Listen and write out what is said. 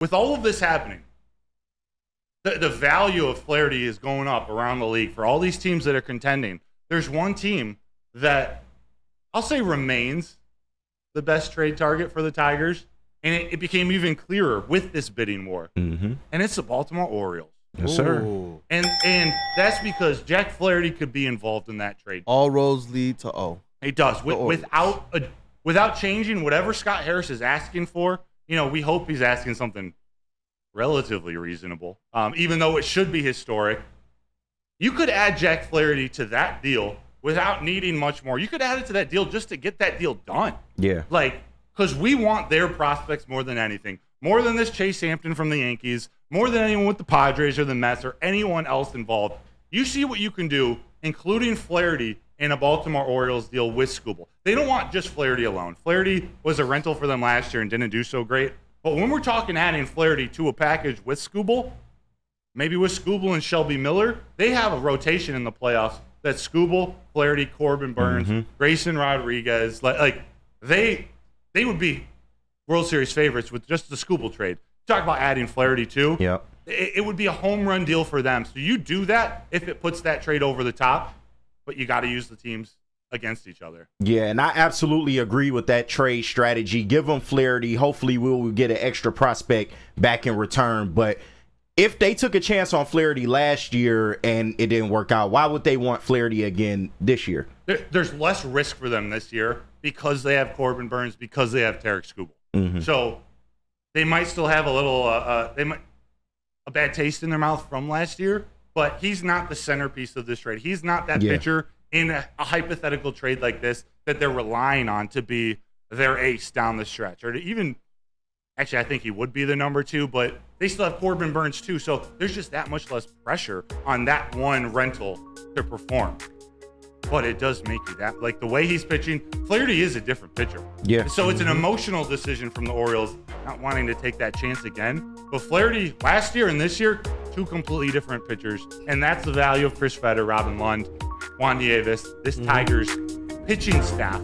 with all of this happening, the value of Flaherty is going up around the league for all these teams that are contending. There's one team that I'll say remains the best trade target for the Tigers, and it became even clearer with this bidding war. Mm-hmm. And it's the Baltimore Orioles. Yes, sir. And that's because Jack Flaherty could be involved in that trade. All roads lead to O. It does. Without changing whatever Scott Harris is asking for, we hope he's asking something relatively reasonable, even though it should be historic. You could add Jack Flaherty to that deal without needing much more. You could add it to that deal just to get that deal done. Yeah. Because we want their prospects more than anything. More than this Chase Hampton from the Yankees, more than anyone with the Padres or the Mets or anyone else involved. You see what you can do, including Flaherty in a Baltimore Orioles deal with Skubal. They don't want just Flaherty alone. Flaherty was a rental for them last year and didn't do so great. But when we're talking adding Flaherty to a package with Skubal, maybe with Skubal and Shelby Miller, they have a rotation in the playoffs that's Skubal, Flaherty, Corbin Burns, Grayson Rodriguez. They would be World Series favorites with just the Skubal trade. Talk about adding Flaherty too. Yep. It would be a home run deal for them. So you do that if it puts that trade over the top, but you got to use the teams against each other. Yeah, and I absolutely agree with that trade strategy. Give them Flaherty. Hopefully we'll get an extra prospect back in return. But if they took a chance on Flaherty last year and it didn't work out, why would they want Flaherty again this year? There's less risk for them this year because they have Corbin Burns, because they have Tarek Skubal. Mm-hmm. So they might still have a little a bad taste in their mouth from last year, but he's not the centerpiece of this trade. He's not that pitcher in a hypothetical trade like this that they're relying on to be their ace down the stretch. Or to even, actually, I think he would be the number 2, but they still have Corbin Burns too, so there's just that much less pressure on that one rental to perform. But it does make you that, the way he's pitching, Flaherty is a different pitcher. Yeah. So it's an emotional decision from the Orioles not wanting to take that chance again. But Flaherty, last year and this year, 2 completely different pitchers. And that's the value of Chris Fetter, Robin Lund, Juan Nieves, this Tigers pitching staff.